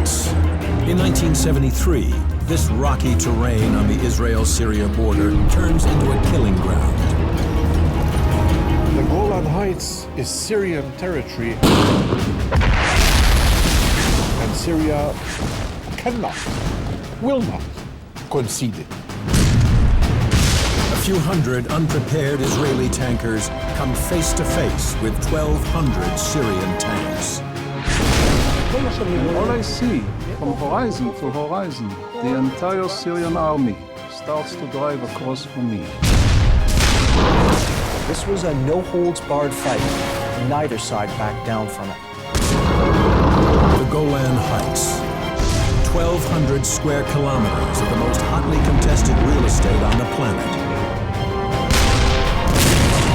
Heights. In 1973, this rocky terrain on the Israel-Syria border turns into a killing ground. The Golan Heights is Syrian territory, and Syria cannot, will not concede it. A few hundred unprepared Israeli tankers come face to face with 1,200 Syrian tanks. And all I see, from horizon to horizon, the entire Syrian army starts to drive across from me. This was a no-holds-barred fight, and neither side backed down from it. The Golan Heights. 1,200 square kilometers of the most hotly contested real estate on the planet.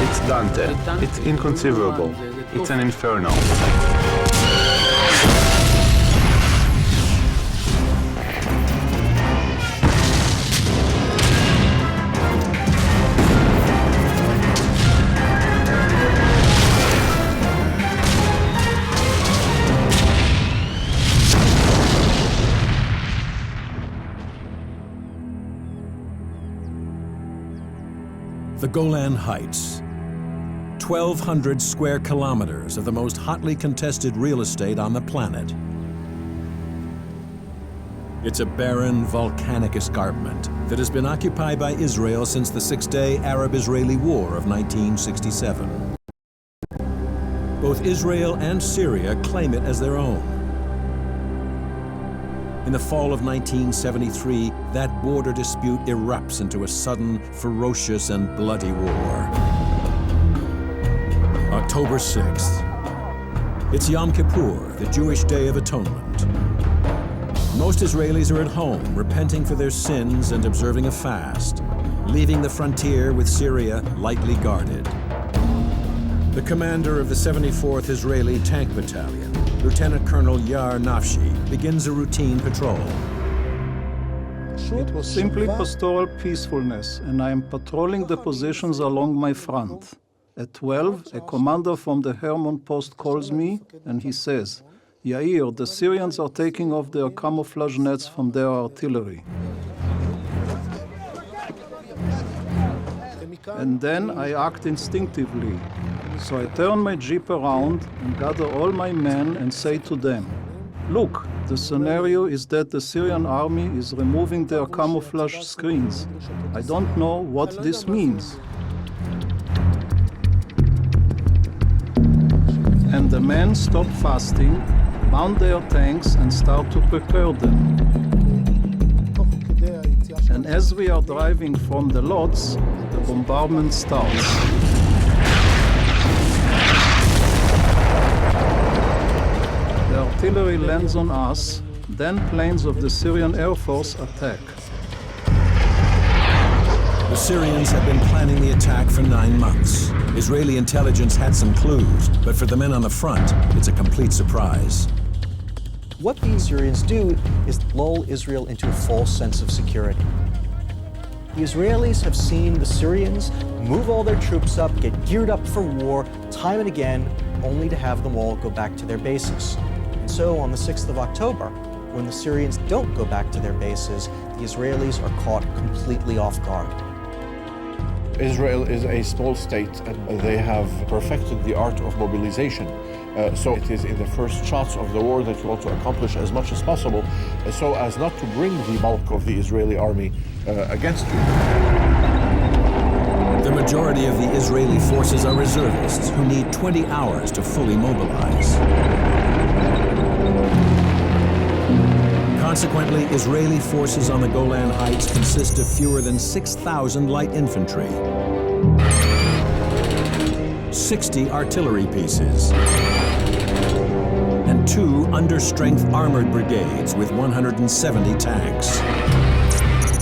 It's Dante. It's inconceivable. It's an inferno. The Golan Heights. 1,200 square kilometers of the most hotly contested real estate on the planet. It's a barren, volcanic escarpment that has been occupied by Israel since the Six-Day Arab-Israeli War of 1967. Both Israel and Syria claim it as their own. In the fall of 1973, that border dispute erupts into a sudden, ferocious, and bloody war. October 6th. It's Yom Kippur, the Jewish Day of Atonement. Most Israelis are at home, repenting for their sins and observing a fast, leaving the frontier with Syria lightly guarded. The commander of the 74th Israeli Tank Battalion, Lieutenant Colonel Nafekh, begins a routine patrol. It was simply pastoral peacefulness, and I am patrolling the positions along my front. At 12, a commander from the Hermon post calls me, and he says, "Yair, the Syrians are taking off their camouflage nets from their artillery." And then I act instinctively. So I turn my jeep around and gather all my men and say to them, "Look, the scenario is that the Syrian army is removing their camouflage screens. I don't know what this means." And the men stop fasting, mount their tanks, and start to prepare them. And as we are driving from the lots, the bombardment starts. The artillery lands on us, then planes of the Syrian Air Force attack. The Syrians have been planning the attack for 9 months. Israeli intelligence had some clues, but for the men on the front, it's a complete surprise. What these Syrians do is lull Israel into a false sense of security. The Israelis have seen the Syrians move all their troops up, get geared up for war, time and again, only to have them all go back to their bases. And so on the 6th of October, when the Syrians don't go back to their bases, the Israelis are caught completely off guard. Israel is a small state, and they have perfected the art of mobilization. So it is in the first shots of the war that you want to accomplish as much as possible, so as not to bring the bulk of the Israeli army against you. The majority of the Israeli forces are reservists who need 20 hours to fully mobilize. Consequently, Israeli forces on the Golan Heights consist of fewer than 6,000 light infantry, 60 artillery pieces, and 2 under-strength armored brigades with 170 tanks.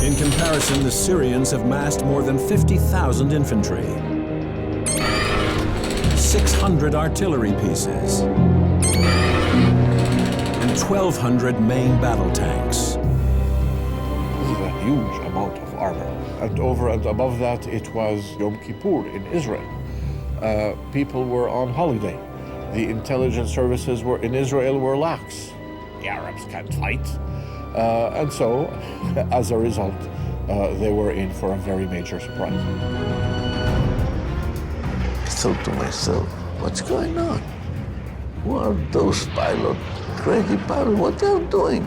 In comparison, the Syrians have massed more than 50,000 infantry, 600 artillery pieces, and 1,200 main battle tanks. This is a huge amount of armor. And over and above that, it was Yom Kippur in Israel. People were on holiday. The intelligence services in Israel were lax. the Arabs can't fight. And so, as a result, they were in for a very major surprise. I thought to myself, what's going on? Who are those pilots, crazy pilots, what they're doing?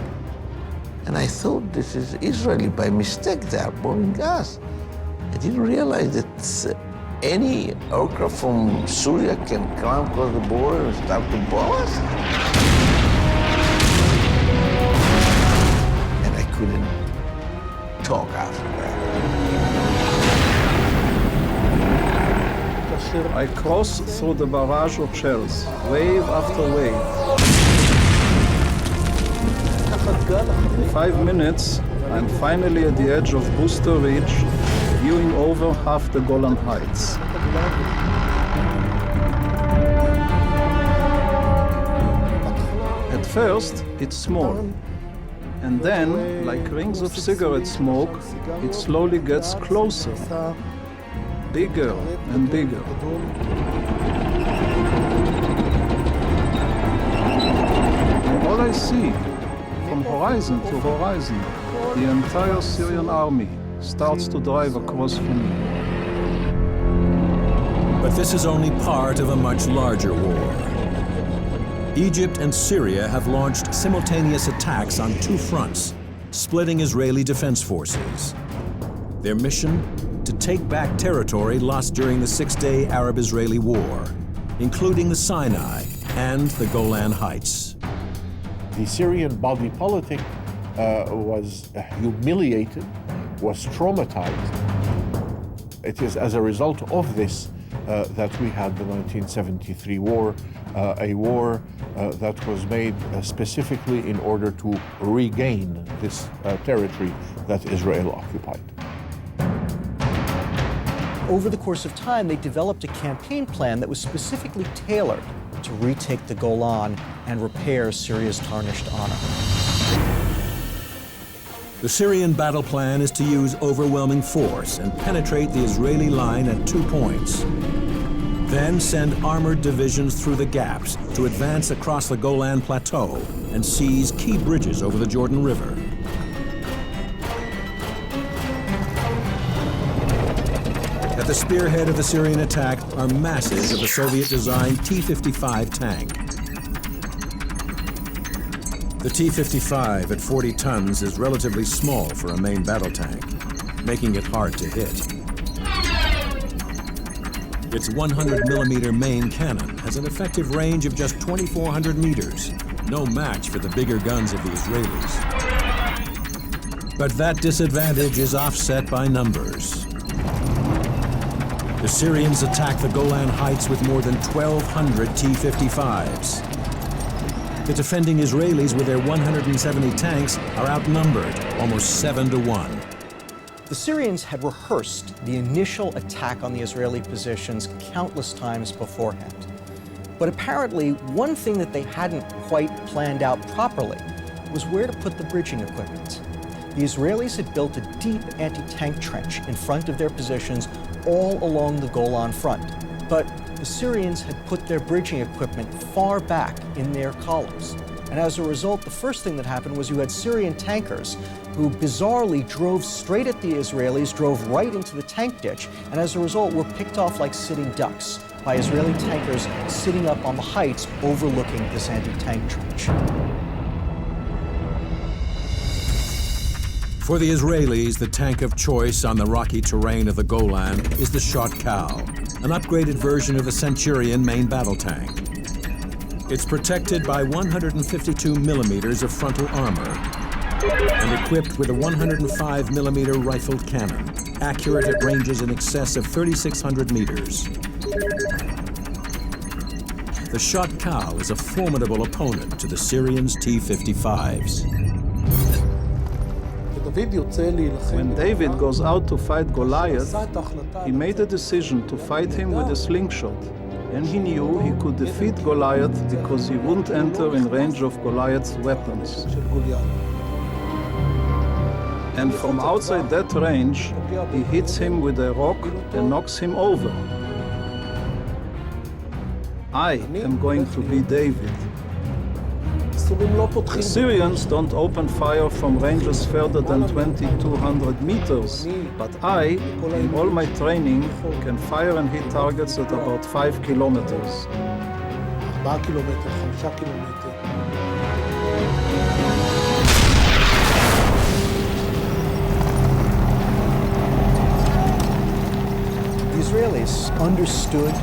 And I thought this is Israeli by mistake, they are bombing us. I didn't realize that any aircraft from Syria can come across the border and start to bomb us. And I couldn't talk after that. I crossed through the barrage of shells, wave after wave. In 5 minutes, I'm finally at the edge of Booster Ridge, viewing over half the Golan Heights. At first, it's small. And then, like rings of cigarette smoke, it slowly gets closer, bigger and bigger. And all I see, from horizon to horizon, the entire Syrian army starts to drive across from me. But this is only part of a much larger war. Egypt and Syria have launched simultaneous attacks on 2 fronts, splitting Israeli defense forces. Their mission? To take back territory lost during the 6-day Arab-Israeli War, including the Sinai and the Golan Heights. The Syrian body politic was humiliated, was traumatized. It is as a result of this that we had the 1973 war, a war that was made specifically in order to regain this territory that Israel occupied. Over the course of time, they developed a campaign plan that was specifically tailored to retake the Golan and repair Syria's tarnished honor. The Syrian battle plan is to use overwhelming force and penetrate the Israeli line at 2 points. Then send armored divisions through the gaps to advance across the Golan Plateau and seize key bridges over the Jordan River. At the spearhead of the Syrian attack are masses of the Soviet-designed T-55 tank. The T-55 at 40 tons is relatively small for a main battle tank, making it hard to hit. Its 100mm main cannon has an effective range of just 2,400 meters, no match for the bigger guns of the Israelis. But that disadvantage is offset by numbers. The Syrians attack the Golan Heights with more than 1,200 T-55s. The defending Israelis with their 170 tanks are outnumbered almost 7 to 1. The Syrians had rehearsed the initial attack on the Israeli positions countless times beforehand. But apparently, one thing that they hadn't quite planned out properly was where to put the bridging equipment. The Israelis had built a deep anti-tank trench in front of their positions all along the Golan front. But the Syrians had put their bridging equipment far back in their columns. And as a result, the first thing that happened was you had Syrian tankers who bizarrely drove straight at the Israelis, drove right into the tank ditch, and as a result were picked off like sitting ducks by Israeli tankers sitting up on the heights overlooking this anti-tank trench. For the Israelis, the tank of choice on the rocky terrain of the Golan is the Shot-Kal, an upgraded version of the Centurion main battle tank. It's protected by 152 millimeters of frontal armor and equipped with a 105mm rifled cannon, accurate at ranges in excess of 3,600 meters. The Shot-Kal is a formidable opponent to the Syrians' T-55s. When David goes out to fight Goliath, he made a decision to fight him with a slingshot. And he knew he could defeat Goliath because he wouldn't enter in range of Goliath's weapons. And from outside that range, he hits him with a rock and knocks him over. I am going to be David. The Syrians don't open fire from ranges further than 2,200 meters, but I, in all my training, can fire and hit targets at about 5 kilometers. 4 קילומטר, 5 קילומטר. The Israelis understood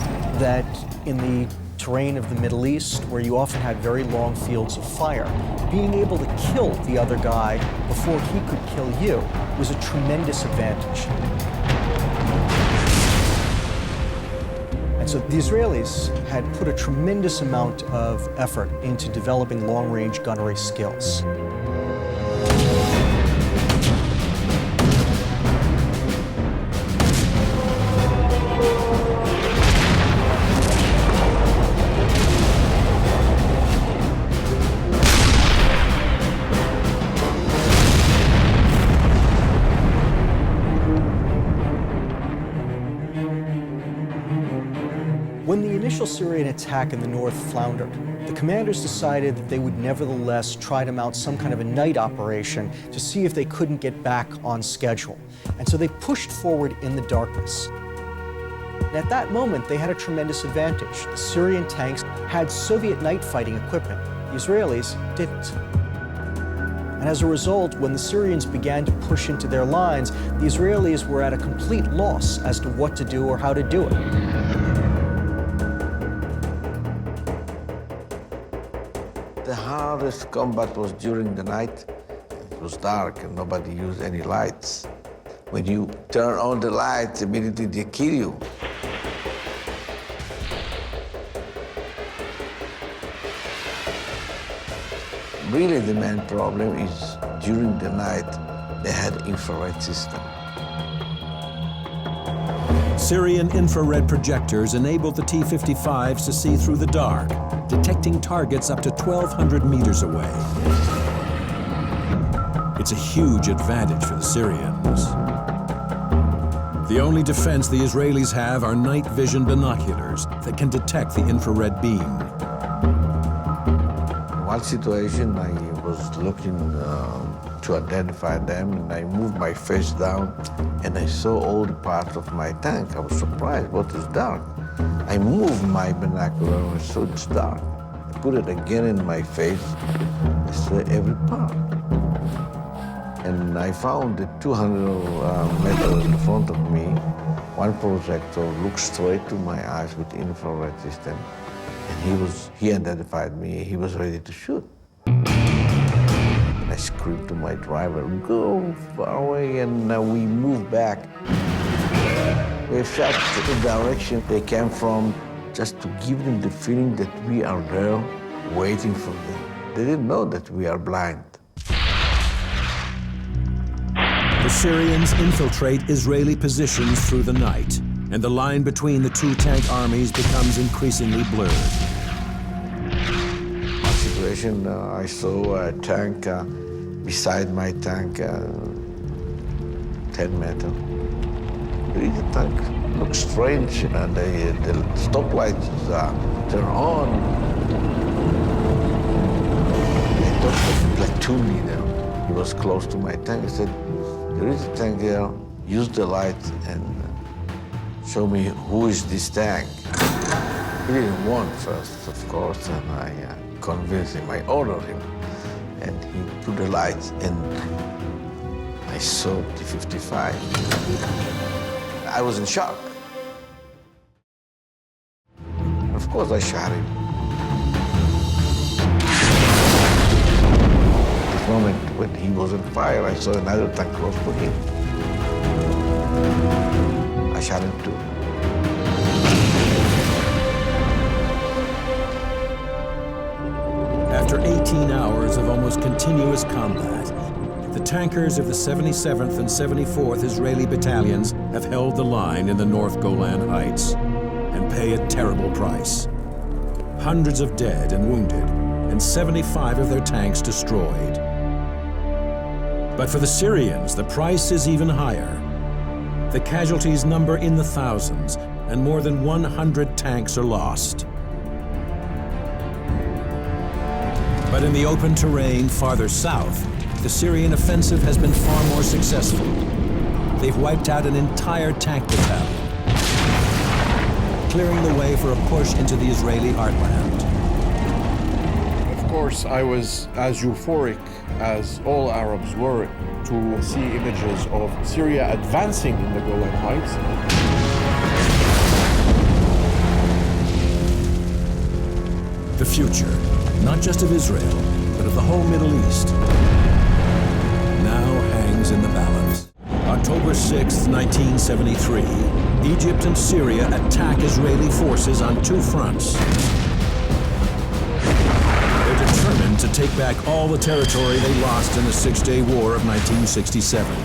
that in the terrain of the Middle East, where you often had very long fields of fire, being able to kill the other guy before he could kill you was a tremendous advantage. And so the Israelis had put a tremendous amount of effort into developing long-range gunnery skills. When the initial Syrian attack in the north floundered, the commanders decided that they would nevertheless try to mount some kind of a night operation to see if they couldn't get back on schedule. And so they pushed forward in the darkness. And at that moment, they had a tremendous advantage. The Syrian tanks had Soviet night fighting equipment. The Israelis didn't. And as a result, when the Syrians began to push into their lines, the Israelis were at a complete loss as to what to do or how to do it. The hardest combat was during the night. It was dark and nobody used any lights. When you turn on the lights, immediately they kill you. Really, the main problem is during the night, they had infrared system. Syrian infrared projectors enabled the T-55s to see through the dark, detecting targets up to 1,200 meters away. It's a huge advantage for the Syrians. The only defense the Israelis have are night vision binoculars that can detect the infrared beam. One situation, I was looking to identify them, and I moved my face down, and I saw all the parts of my tank. I was surprised, what is dark? I moved my binocular, and I saw it's dark. I put it again in my face, I saw every part. And I and 200 meters in front of me, one projector looked straight to my eyes with infrared system. And he identified me, he was ready to shoot. And I screamed to my driver, go far away, and we moved back. We shot to the direction they came from, just to give them the feeling that we are there waiting for them. They didn't know that we are blind. The Syrians infiltrate Israeli positions through the night, and the line between the two tank armies becomes increasingly blurred. One situation, I saw a tank beside my tank, 10 meters. The tank looks strange, and the stoplights turn on. I talked to the platoon leader. He was close to my tank. He said, there is a tank here, use the light and show me who is this tank. He didn't want first, of course, and I convinced him, I ordered him. And he put the lights, and I saw T-55. I was in shock. Of course, I shot him. At the moment when he was on fire, I saw another tank close to him. I shot him too. After 18 hours of almost continuous combat, the tankers of the 77th and 74th Israeli battalions have held the line in the North Golan Heights and pay a terrible price. Hundreds of dead and wounded, and 75 of their tanks destroyed. But for the Syrians, the price is even higher. The casualties number in the thousands, and more than 100 tanks are lost. But in the open terrain farther south, the Syrian offensive has been far more successful. They've wiped out an entire tank battalion, clearing the way for a push into the Israeli heartland. Of course, I was as euphoric as all Arabs were to see images of Syria advancing in the Golan Heights. The future, not just of Israel, but of the whole Middle East, now hangs in the balance. October 6, 1973, Egypt and Syria attack Israeli forces on two fronts. They're determined to take back all the territory they lost in the Six-Day War of 1967.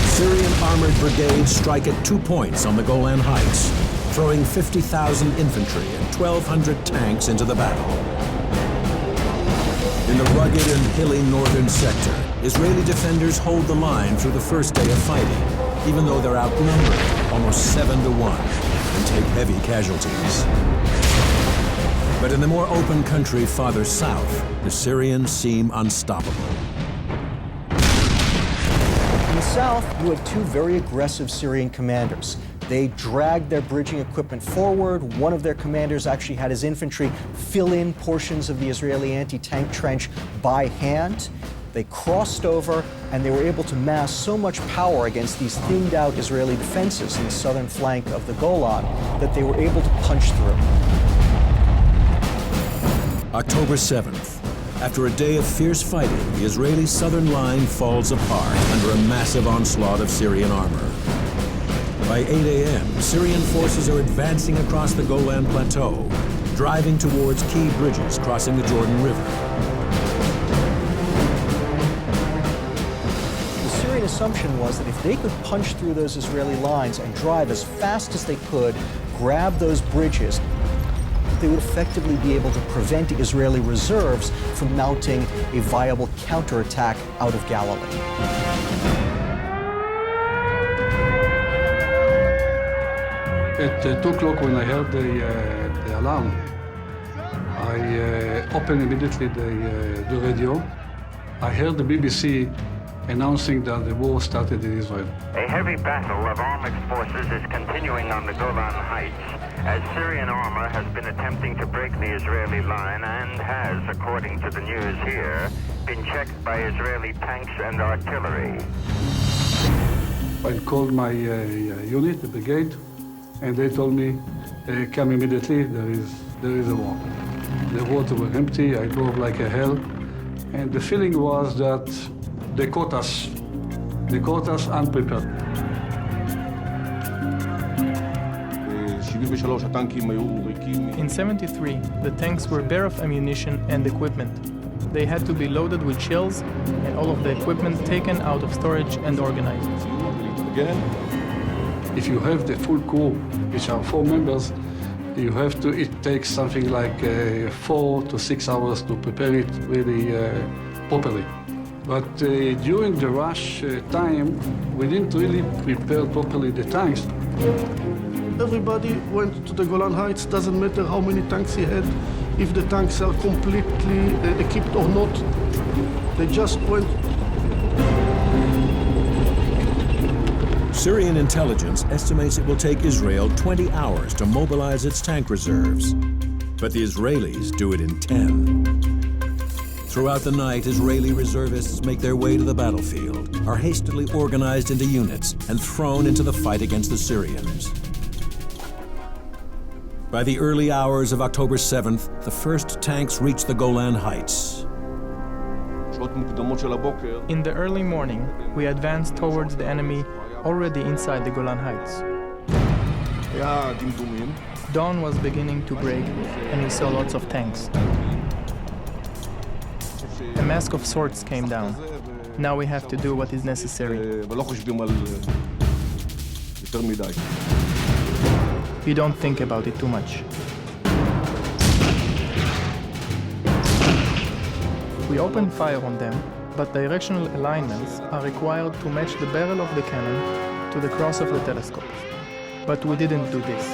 Syrian armored brigades strike at 2 points on the Golan Heights, throwing 50,000 infantry and 1,200 tanks into the battle. In the rugged and hilly northern sector, Israeli defenders hold the line through the first day of fighting, even though they're outnumbered almost 7-1 and take heavy casualties. But in the more open country farther south, the Syrians seem unstoppable. In the south, you have two very aggressive Syrian commanders. They dragged their bridging equipment forward. One of their commanders actually had his infantry fill in portions of the Israeli anti-tank trench by hand. They crossed over, and they were able to mass so much power against these thinned-out Israeli defenses in the southern flank of the Golan that they were able to punch through. October 7th. After a day of fierce fighting, the Israeli southern line falls apart under a massive onslaught of Syrian armor. By 8 a.m., Syrian forces are advancing across the Golan Plateau, driving towards key bridges crossing the Jordan River. The Syrian assumption was that if they could punch through those Israeli lines and drive as fast as they could, grab those bridges, they would effectively be able to prevent Israeli reserves from mounting a viable counterattack out of Galilee. At 2 o'clock, when I heard the alarm, I opened immediately the radio. I heard the BBC announcing that the war started in Israel. A heavy battle of armored forces is continuing on the Golan Heights, as Syrian armor has been attempting to break the Israeli line and has, according to the news here, been checked by Israeli tanks and artillery. I called my unit, the brigade, and they told me, come immediately, there is a war. The roads were empty, I drove like a hell, and the feeling was that they caught us unprepared. In 73, the tanks were bare of ammunition and equipment. They had to be loaded with shells and all of the equipment taken out of storage and organized. If you have the full crew, which are 4 members, it takes something like 4 to 6 hours to prepare it really properly. But during the rush time, we didn't really prepare properly the tanks. Everybody went to the Golan Heights, doesn't matter how many tanks he had, if the tanks are completely equipped or not. They just went. Syrian intelligence estimates it will take Israel 20 hours to mobilize its tank reserves, but the Israelis do it in 10. Throughout the night, Israeli reservists make their way to the battlefield, are hastily organized into units, and thrown into the fight against the Syrians. By the early hours of October 7th, the first tanks reach the Golan Heights. In the early morning, we advanced towards the enemy already inside the Golan Heights. Dawn was beginning to break, and we saw lots of tanks. A mask of sorts came down. Now we have to do what is necessary. You don't think about it too much. We open fire on them, but directional alignments are required to match the barrel of the cannon to the cross of the telescope. But we didn't do this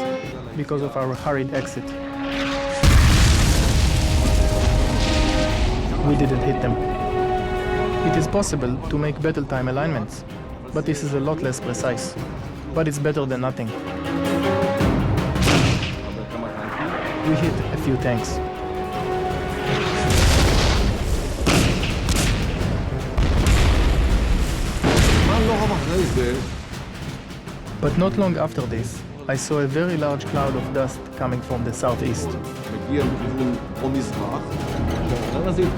because of our hurried exit. we didn't hit them. It is possible to make battle time alignments, but this is a lot less precise. But it's better than nothing. We hit a few tanks. But not long after this, I saw a very large cloud of dust coming from the southeast.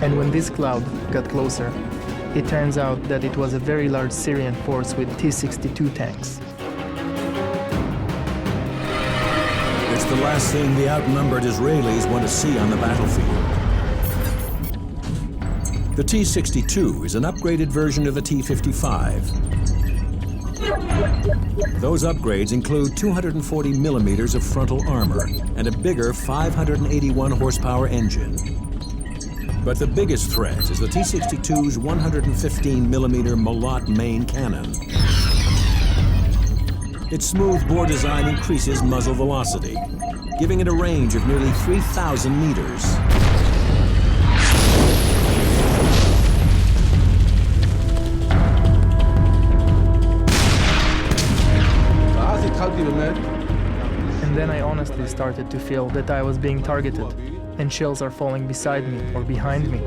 And when this cloud got closer, it turns out that it was a very large Syrian force with T-62 tanks. It's the last thing the outnumbered Israelis want to see on the battlefield. The T-62 is an upgraded version of the T-55. Those upgrades include 240 millimeters of frontal armor and a bigger 581 horsepower engine. But the biggest threat is the T-62's 115 millimeter Molot main cannon. Its smooth bore design increases muzzle velocity, giving it a range of nearly 3,000 meters. And then I honestly started to feel that I was being targeted, and shells are falling beside me or behind me.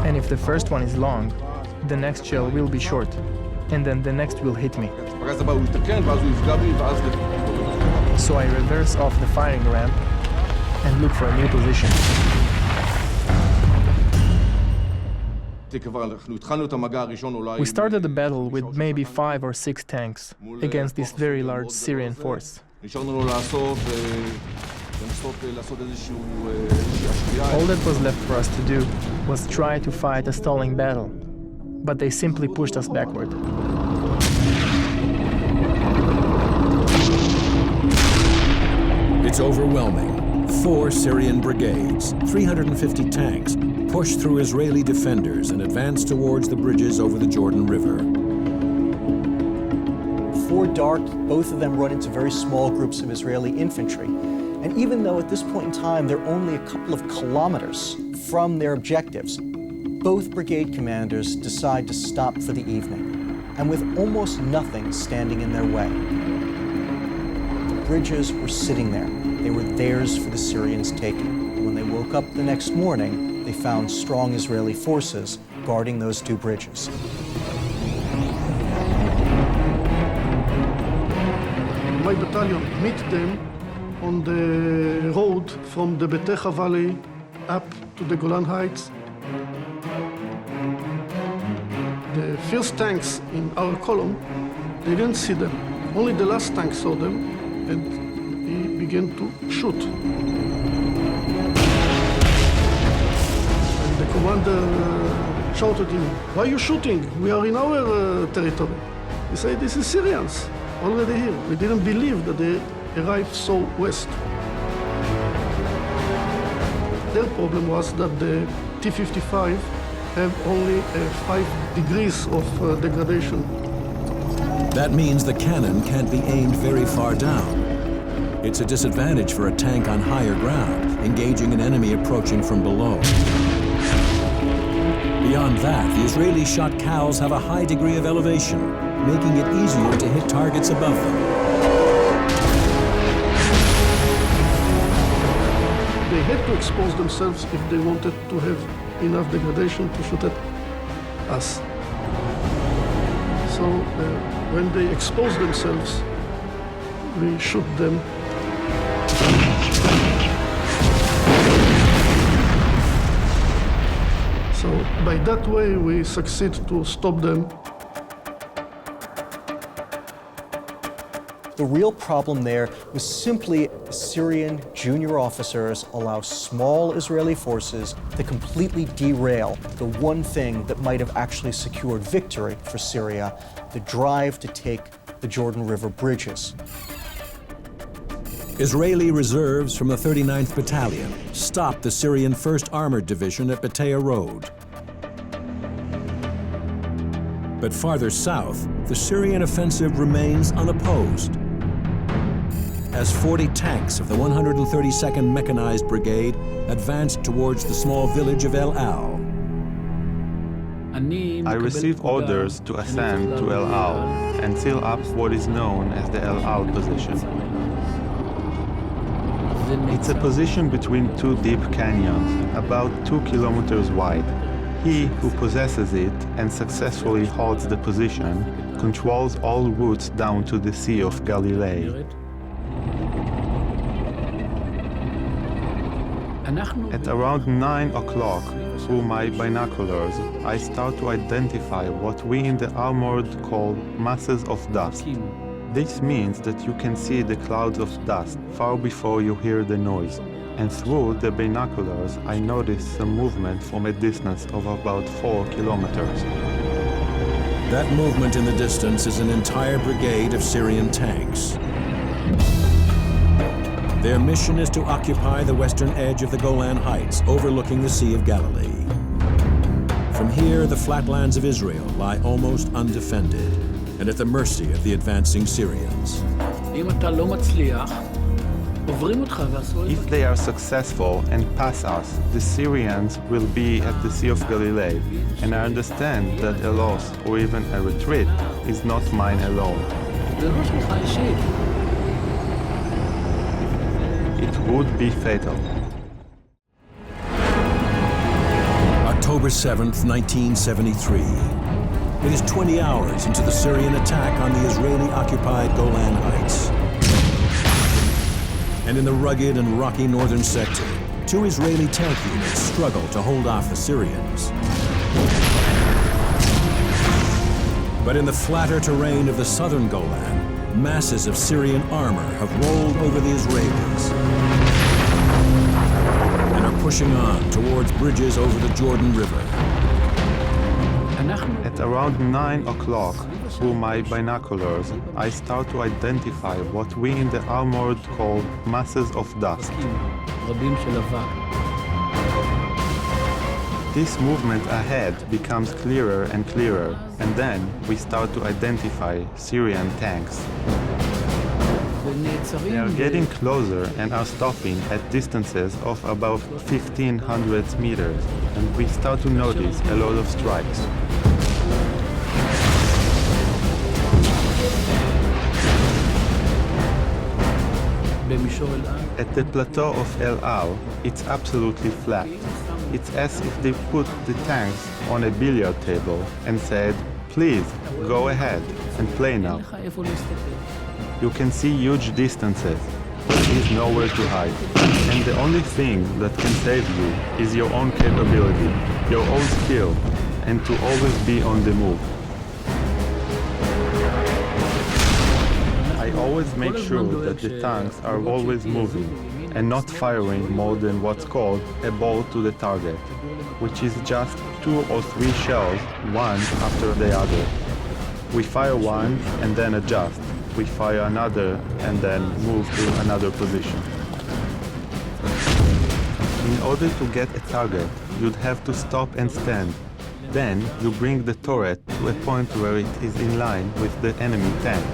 And if the first one is long, the next shell will be short, and then the next will hit me. So I reverse off the firing ramp and look for a new position. We started the battle with maybe 5 or 6 tanks against this very large Syrian force. All that was left for us to do was try to fight a stalling battle, but they simply pushed us backward. It's overwhelming. 4 Syrian brigades, 350 tanks, push through Israeli defenders and advance towards the bridges over the Jordan River. Before dark, both of them run into very small groups of Israeli infantry. And even though at this point in time they're only a couple of kilometers from their objectives, both brigade commanders decide to stop for the evening, and with almost nothing standing in their way. The bridges were sitting there. They were theirs for the Syrians' taking. When they woke up the next morning, they found strong Israeli forces guarding those 2 bridges. My battalion meet them on the road from the Betecha Valley up to the Golan Heights. The first tanks in our column, they didn't see them. Only the last tank saw them, and he began to shoot. And the commander shouted him, "Why are you shooting? We are in our territory." He said, "This is Syrians, already here." We didn't believe that they arrived so west. Their problem was that the T-55 have only 5 degrees of degradation. That means the cannon can't be aimed very far down. It's a disadvantage for a tank on higher ground, engaging an enemy approaching from below. Beyond that, the Israeli shot cows have a high degree of elevation, making it easier to hit targets above them. They had to expose themselves if they wanted to have enough degradation to shoot at us. So when they expose themselves, we shoot them. So by that way, we succeed to stop them. The real problem there was simply Syrian junior officers allow small Israeli forces to completely derail the one thing that might have actually secured victory for Syria, the drive to take the Jordan River bridges. Israeli reserves from the 39th Battalion stopped the Syrian 1st Armored Division at Batea Road. But farther south, the Syrian offensive remains unopposed. As 40 tanks of the 132nd Mechanized Brigade advanced towards the small village of El Al. I received orders to ascend to El Al and seal up what is known as the El Al position. It's a position between two deep canyons, about 2 kilometers wide. He who possesses it and successfully holds the position controls all routes down to the Sea of Galilee. At around 9 o'clock, through my binoculars, I start to identify what we in the armored call masses of dust. This means that you can see the clouds of dust far before you hear the noise. And through the binoculars, I notice some movement from a distance of about 4 kilometers. That movement in the distance is an entire brigade of Syrian tanks. Their mission is to occupy the western edge of the Golan Heights, overlooking the Sea of Galilee. From here, the flatlands of Israel lie almost undefended and at the mercy of the advancing Syrians. If they are successful and pass us, the Syrians will be at the Sea of Galilee, and I understand that a loss or even a retreat is not mine alone. It would be fatal. October 7th, 1973. It is 20 hours into the Syrian attack on the Israeli-occupied Golan Heights. And in the rugged and rocky northern sector, 2 Israeli tank units struggle to hold off the Syrians. But in the flatter terrain of the southern Golan, masses of Syrian armor have rolled over the Israelis and are pushing on towards bridges over the Jordan River. At around 9 o'clock, through my binoculars, I start to identify what we in the armored call masses of dust. This movement ahead becomes clearer and clearer, and then we start to identify Syrian tanks. They are getting closer and are stopping at distances of about 1,500 meters, and we start to notice a lot of strikes. At the plateau of El Al, it's absolutely flat. It's as if they put the tanks on a billiard table and said, "Please, go ahead and play now." You can see huge distances. There is nowhere to hide. And the only thing that can save you is your own capability, your own skill, and to always be on the move. I always make sure that the tanks are always moving and not firing more than what's called a ball to the target, which is just 2 or 3 shells, one after the other. We fire one and then adjust. We fire another and then move to another position. In order to get a target, you'd have to stop and stand. Then you bring the turret to a point where it is in line with the enemy tank.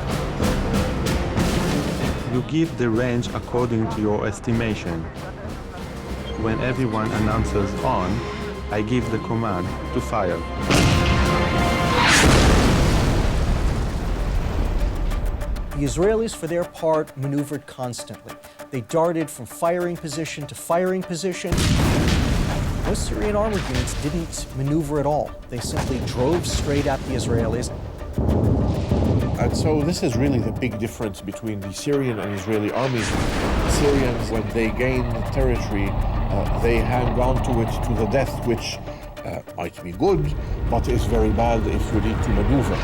You give the range according to your estimation. When everyone announces on, I give the command to fire. The Israelis, for their part, maneuvered constantly. They darted from firing position to firing position. Those Syrian armored units didn't maneuver at all. They simply drove straight at the Israelis. And so this is really the big difference between the Syrian and Israeli armies. The Syrians, when they gain territory, they hang on to it to the death, which might be good, but is very bad if you need to maneuver.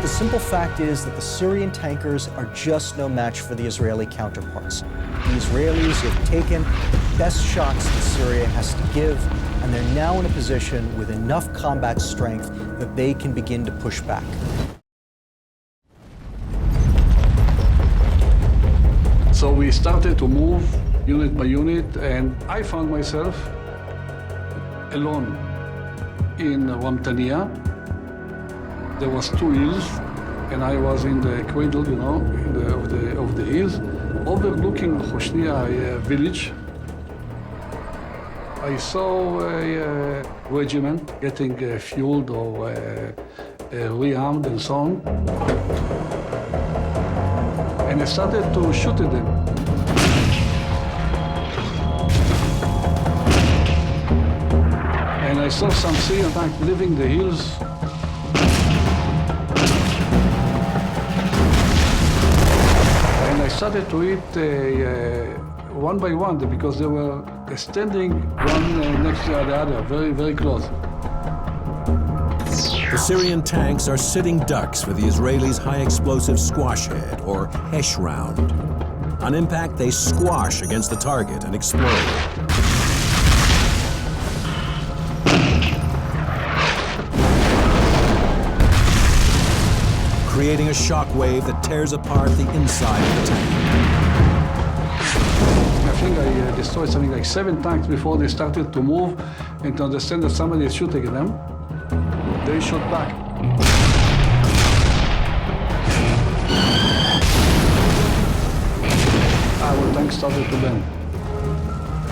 The simple fact is that the Syrian tankers are just no match for the Israeli counterparts. The Israelis have taken the best shots that Syria has to give, and they're now in a position with enough combat strength that they can begin to push back. So we started to move unit by unit, and I found myself alone in Ramtania. There was two hills, and I was in the cradle, you know, of the hills, overlooking Hushniya village. I saw a regiment getting fueled or rearmed and so on. And I started to shoot at them. And I saw some Syrian tanks leaving the hills. And I started to hit one by one because they were standing one next to the other, very, very close. The Syrian tanks are sitting ducks for the Israelis' high-explosive squash head, or Hesh round. On impact, they squash against the target and explode. Creating a shock wave that tears apart the inside of the tank. I think I destroyed something like 7 tanks before they started to move and to understand that somebody is shooting at them. They shot back. Our tank started to bend.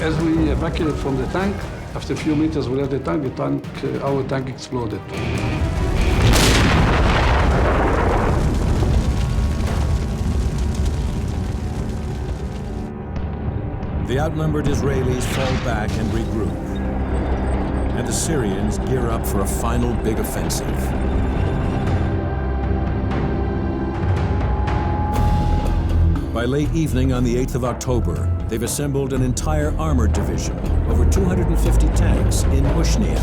As we evacuated from the tank, after a few meters we left the tank, our tank exploded. The outnumbered Israelis fall back and regroup, and the Syrians gear up for a final big offensive. By late evening on the 8th of October, they've assembled an entire armored division, over 250 tanks in Hushniya,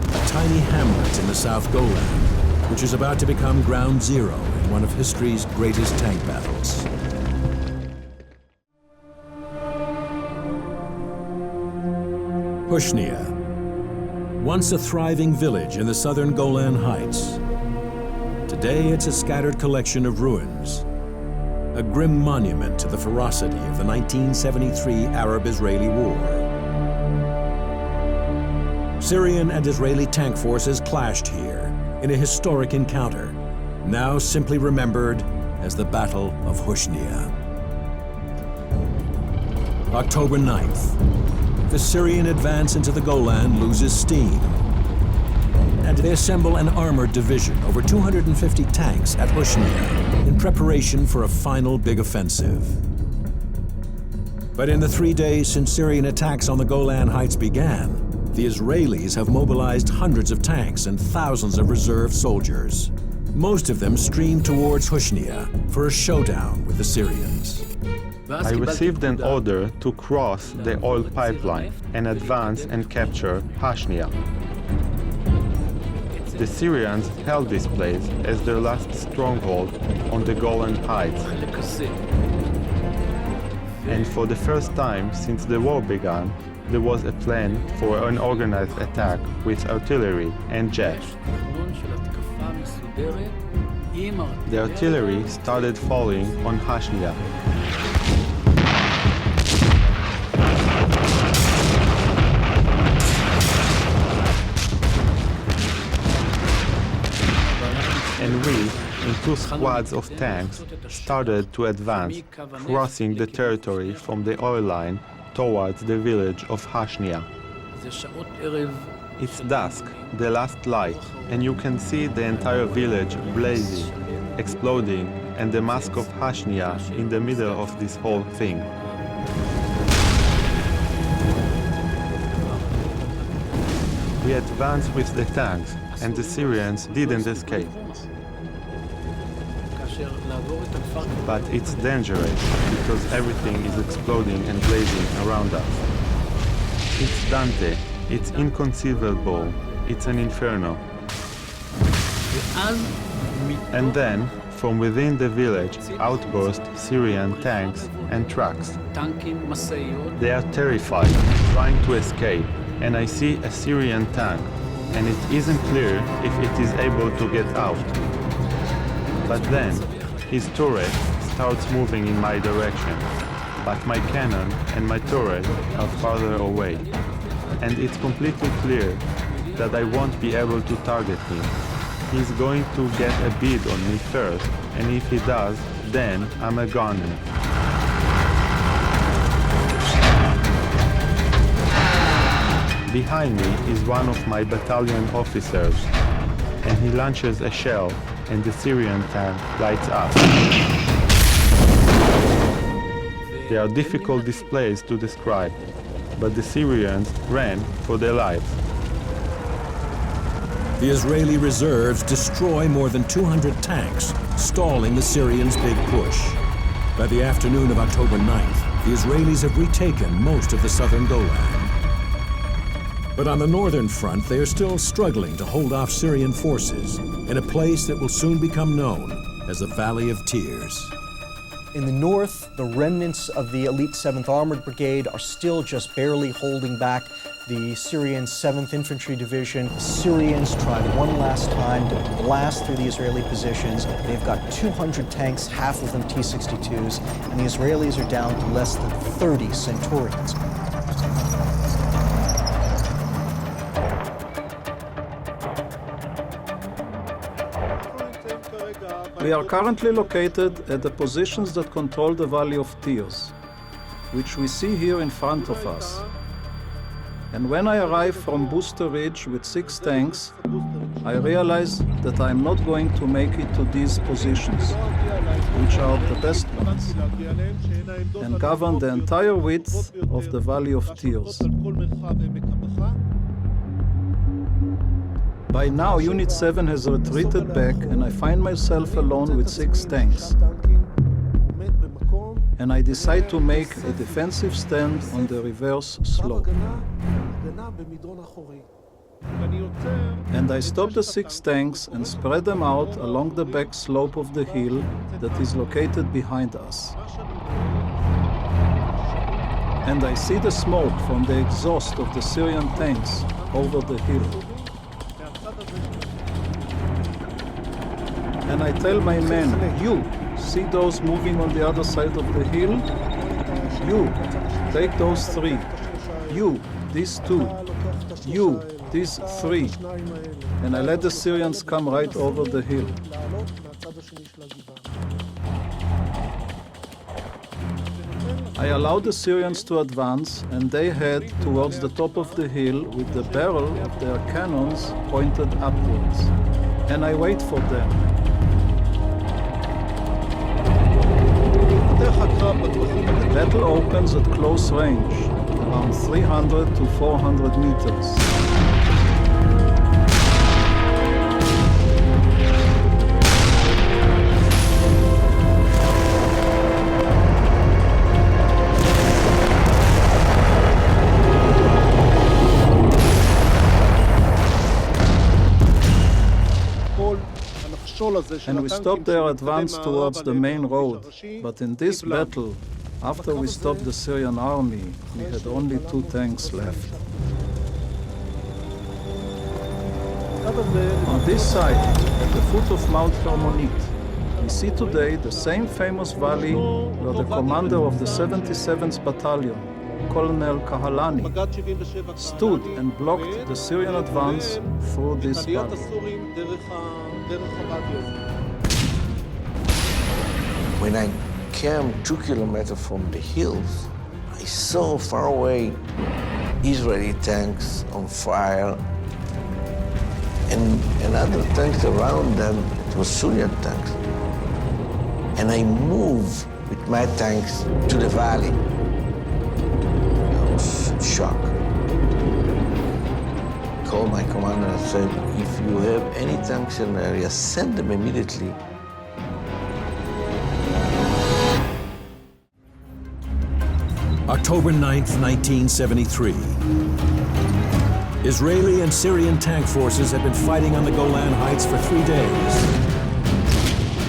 a tiny hamlet in the South Golan, which is about to become ground zero in one of history's greatest tank battles. Hushniya, once a thriving village in the southern Golan Heights. Today it's a scattered collection of ruins, a grim monument to the ferocity of the 1973 Arab-Israeli War. Syrian and Israeli tank forces clashed here in a historic encounter, now simply remembered as the Battle of Hushniya. October 9th. The Syrian advance into the Golan loses steam, and they assemble an armored division, over 250 tanks at Hushniya, in preparation for a final big offensive. But in the 3 days since Syrian attacks on the Golan Heights began, the Israelis have mobilized hundreds of tanks and thousands of reserve soldiers. Most of them stream towards Hushniya for a showdown with the Syrians. I received an order to cross the oil pipeline and advance and capture Hushniya. The Syrians held this place as their last stronghold on the Golan Heights. And for the first time since the war began, there was a plan for an organized attack with artillery and jets. The artillery started falling on Hushniya. And we, in 2 squads of tanks, started to advance, crossing the territory from the oil line towards the village of Hushniya. It's dusk, the last light, and you can see the entire village blazing, exploding, and the mosque of Hushniya in the middle of this whole thing. We advanced with the tanks, and the Syrians didn't escape. But it's dangerous because everything is exploding and blazing around us. It's Dante, it's inconceivable, it's an inferno. And then, from within the village, outburst Syrian tanks and trucks. They are terrified, trying to escape, and I see a Syrian tank, and it isn't clear if it is able to get out. But then, his turret starts moving in my direction, but my cannon and my turret are farther away. and it's completely clear that I won't be able to target him. He's going to get a bead on me first, and if he does, then I'm a goner. Behind me is one of my battalion officers, and he launches a shell, and the Syrian tank lights up. They are difficult displays to describe, but the Syrians ran for their lives. The Israeli reserves destroy more than 200 tanks, stalling the Syrians' big push. By the afternoon of October 9th, the Israelis have retaken most of the southern Golan. But on the northern front, they are still struggling to hold off Syrian forces in a place that will soon become known as the Valley of Tears. In the north, the remnants of the elite 7th Armored Brigade are still just barely holding back the Syrian 7th Infantry Division. The Syrians tried one last time to blast through the Israeli positions. They've got 200 tanks, half of them T-62s, and the Israelis are down to less than 30 Centurions. We are currently located at the positions that control the Valley of Tears, which we see here in front of us. And when I arrive from Booster Ridge with 6 tanks, I realize that I am not going to make it to these positions, which are the best ones, and govern the entire width of the Valley of Tears. By now, Unit 7 has retreated back, and I find myself alone with 6 tanks. And I decide to make a defensive stand on the reverse slope. And I stop the 6 tanks and spread them out along the back slope of the hill that is located behind us. And I see the smoke from the exhaust of the Syrian tanks over the hill. And I tell my men, you, see those moving on the other side of the hill? You, take those 3. You, these 2. You, these 3. And I let the Syrians come right over the hill. I allow the Syrians to advance, and they head towards the top of the hill with the barrel of their cannons pointed upwards. And I wait for them. The battle opens at close range, around 300 to 400 meters. And we stop their advance towards the main road. But in this battle, after we stopped the Syrian army, we had only 2 tanks left. On this side, at the foot of Mount Hermonite, we see today the same famous valley where the commander of the 77th Battalion, Colonel Kahalani, stood and blocked the Syrian advance through this valley. When I came 2 kilometers from the hills, I saw far away Israeli tanks on fire and other tanks around them. It was Syrian tanks. And I moved with my tanks to the valley. I was in shock. I called my commander and said, if you have any tanks in the area, send them immediately. October 9th, 1973. Israeli and Syrian tank forces have been fighting on the Golan Heights for 3 days,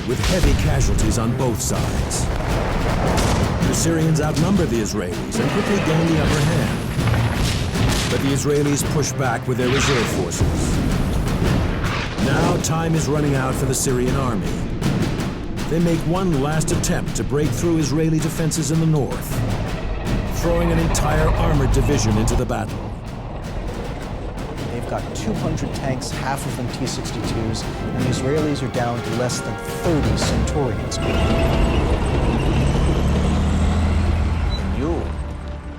with heavy casualties on both sides. The Syrians outnumber the Israelis and quickly gain the upper hand. But the Israelis push back with their reserve forces. Now time is running out for the Syrian army. They make one last attempt to break through Israeli defenses in the north, throwing an entire armored division into the battle. they've got 200 tanks, half of them T-62s, and the Israelis are down to less than 30 Centurions.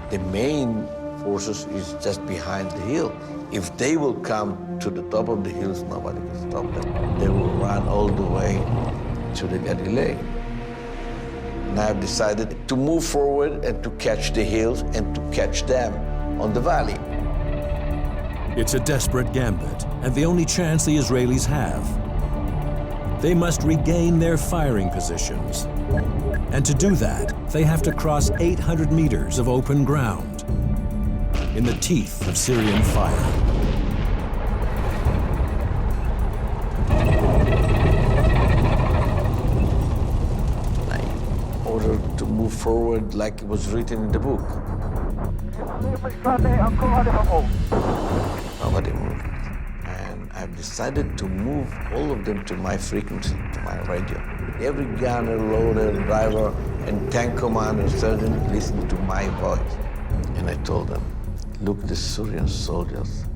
The main forces is just behind the hill. If they will come to the top of the hills, nobody can stop them. They will run all the way to the Galilee. And I've decided to move forward and to catch the hills and to catch them on the valley. It's a desperate gambit, and the only chance the Israelis have. They must regain their firing positions. And to do that, they have to cross 800 meters of open ground in the teeth of Syrian fire. I ordered to move forward like it was written in the book. Nobody moved. And I've decided to move all of them to my frequency, to my radio. Every gunner, loader, driver, and tank commander, sergeant listened to my voice. And I told them, look, the Syrian soldiers,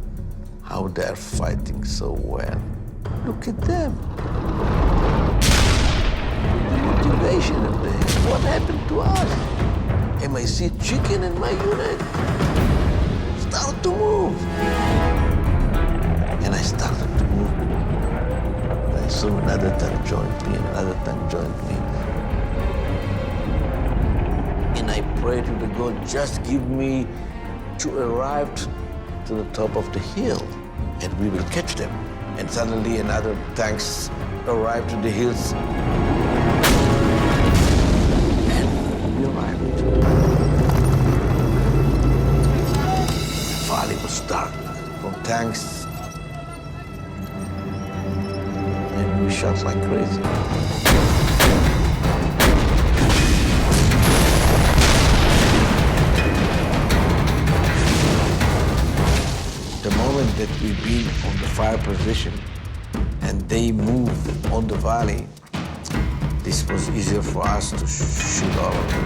how they're fighting so well. Look at them. The motivation of them. What happened to us? Am I see chicken in my unit? Start to move. And I started to move. I saw another tank joined me, and another tank joined me. And I prayed to the God, just give me to arrive to the top of the hill, and we will catch them. And suddenly another tanks arrived to the hills. And we arrived. The valley was dark from tanks. And we shot like crazy. The moment that we've been on the fire position and they moved on the valley, this was easier for us to shoot all of them.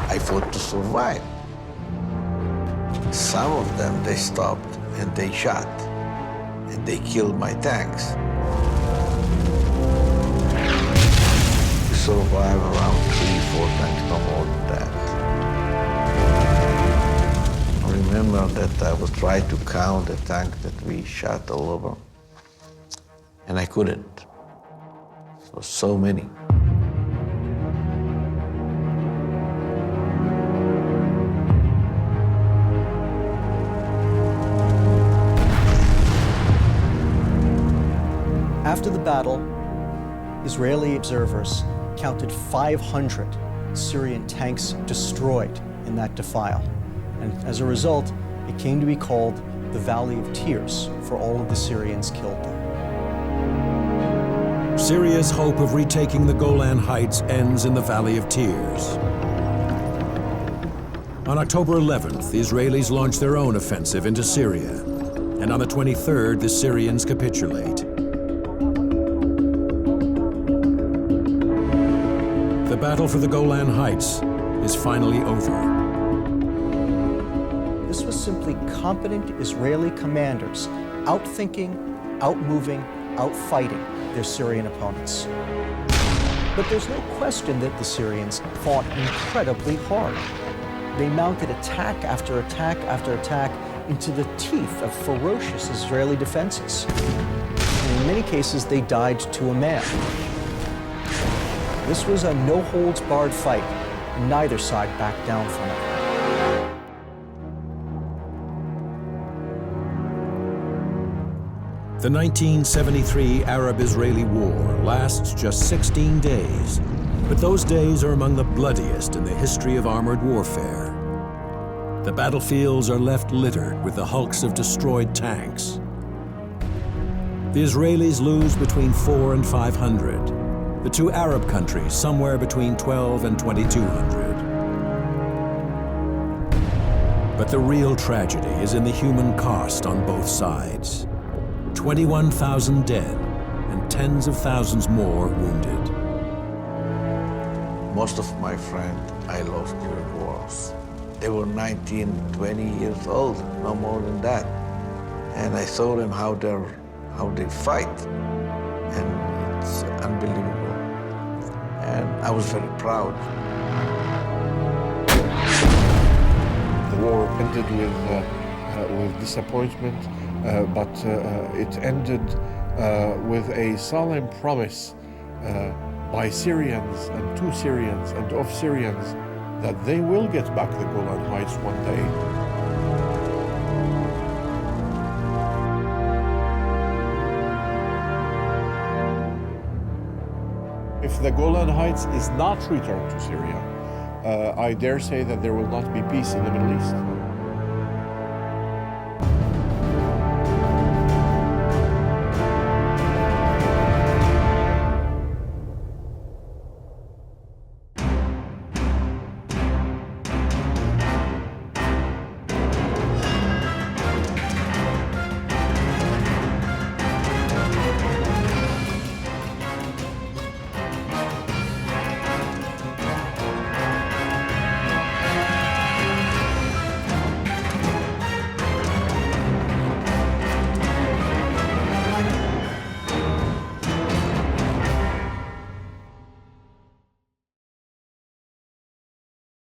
I fought to survive. Some of them, they stopped and they shot and they killed my tanks. Survive around 3-4 tanks, no more than that. I remember that I was trying to count the tank that we shot all over, and I couldn't. So many. After the battle, Israeli observers counted 500 Syrian tanks destroyed in that defile. And as a result, it came to be called the Valley of Tears for all of the Syrians killed there. Syria's hope of retaking the Golan Heights ends in the Valley of Tears. On October 11th, the Israelis launched their own offensive into Syria. And on the 23rd, the Syrians capitulate. The battle for the Golan Heights is finally over. This was simply competent Israeli commanders outthinking, outmoving, outfighting their Syrian opponents. But there's no question that the Syrians fought incredibly hard. They mounted attack after attack after attack into the teeth of ferocious Israeli defenses. And in many cases, they died to a man. This was a no-holds-barred fight, and neither side backed down from it. The 1973 Arab-Israeli War lasts just 16 days, but those days are among the bloodiest in the history of armored warfare. The battlefields are left littered with the hulks of destroyed tanks. The Israelis lose between 400 and 500. The two Arab countries somewhere between 12 and 2,200. But the real tragedy is in the human cost on both sides. 21,000 dead and tens of thousands more wounded. Most of my friends I lost during wars. They were 19, 20 years old, no more than that. And I saw them how they fight, and it's unbelievable. And I was very proud. The war ended with disappointment, but it ended with a solemn promise by Syrians and to Syrians and of Syrians that they will get back the Golan Heights one day. If the Golan Heights is not returned to Syria, I dare say that there will not be peace in the Middle East.